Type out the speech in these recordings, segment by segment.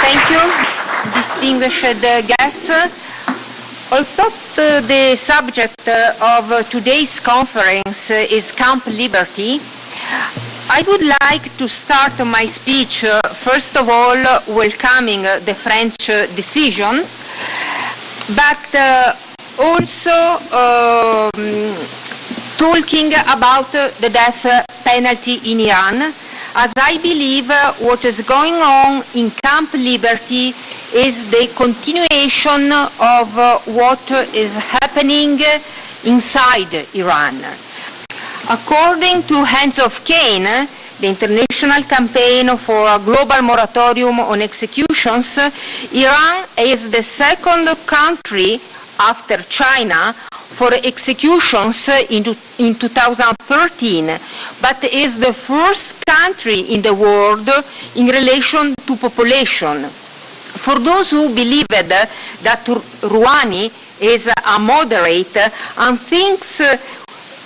Thank you, distinguished guests. Although the subject of today's conference is Camp Liberty, I would like to start my speech, first of all, welcoming the French decision, but also talking about the death penalty in Iran, as I believe what is going on in Camp Liberty is the continuation of what is happening inside Iran. According to Hands of Cain, the international campaign for a global moratorium on executions, Iran is the second country after China for executions in 2013, but is the first country in the world in relation to population. For those who believed that Rouhani is a moderate and things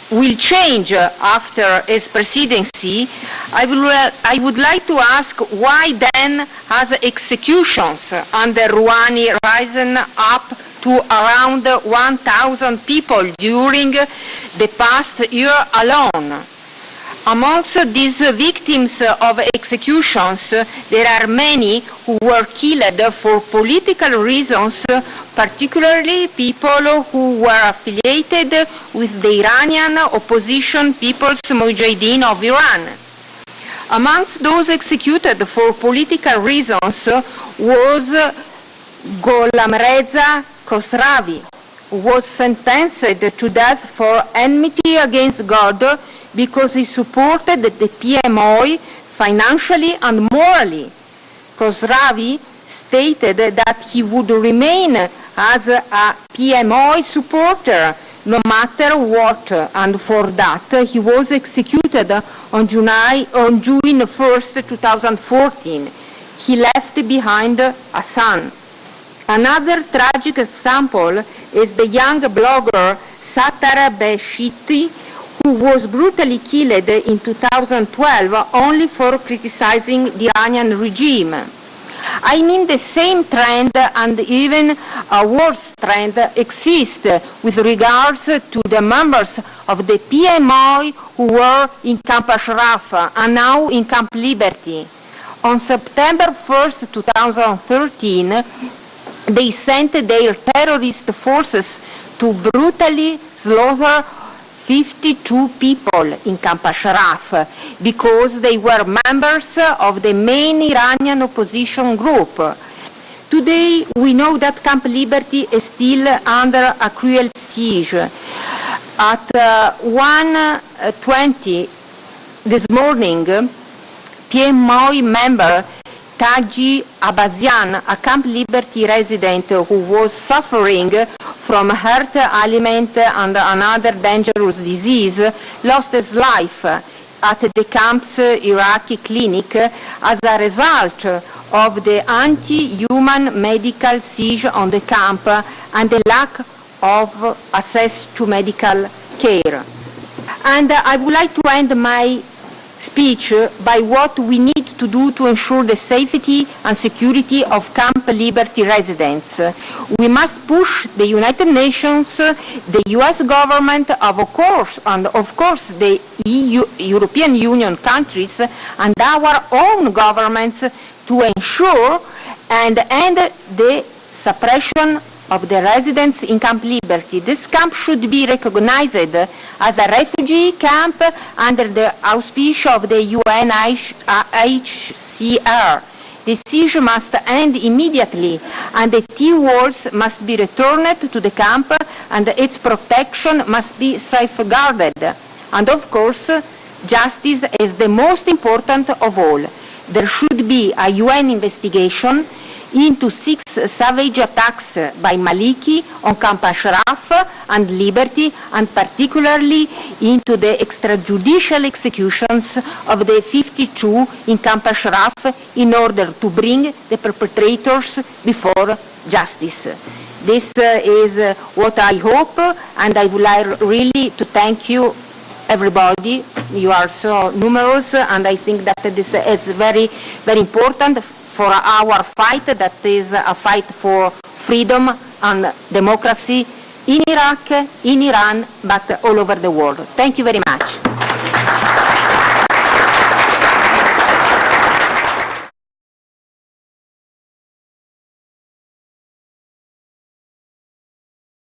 will change after his presidency, I would like to ask why then has executions under Rouhani risen up to around 1,000 people during the past year alone? Amongst these victims of executions, there are many who were killed for political reasons, particularly people who were affiliated with the Iranian opposition People's Mujahideen of Iran. Amongst those executed for political reasons was Gholamreza Khosravi, who was sentenced to death for enmity against God because he supported the PMO financially and morally. Khosravi stated that he would remain as a PMO supporter no matter what, and for that he was executed on June 1st, 2014. He left behind a son. Another tragic example is the young blogger Sattar Beheshti, who was brutally killed in 2012 only for criticizing the Iranian regime. I mean, the same trend and even a worse trend exists with regards to the members of the PMO who were in Camp Ashraf and now in Camp Liberty. On September 1st, 2013, they sent their terrorist forces to brutally slaughter 52 people in Camp Ashraf because they were members of the main Iranian opposition group. Today, we know that Camp Liberty is still under a cruel siege. At 1:20 this morning, PMO member Taji Abazian, a Camp Liberty resident who was suffering from heart ailment and another dangerous disease, lost his life at the camp's Iraqi clinic as a result of the anti-human medical siege on the camp and the lack of access to medical care. And I would like to end my speech by what we need to do to ensure the safety and security of Camp Liberty residents. We must push the United Nations, the US government, of course the European Union countries and our own governments to ensure and end the suppression of the residents in Camp Liberty. This camp should be recognized as a refugee camp under the auspice of the UNHCR. The siege must end immediately, and the T-walls must be returned to the camp, and its protection must be safeguarded. And of course, justice is the most important of all. There should be a UN investigation into 6 savage attacks by Maliki on Camp Ashraf and Liberty, and particularly into the extrajudicial executions of the 52 in Camp Ashraf in order to bring the perpetrators before justice. This is what I hope, and I would like really to thank you, everybody. You are so numerous, and I think that this is very, very important for our fight, that is a fight for freedom and democracy in Iraq, in Iran, but all over the world. Thank you very much.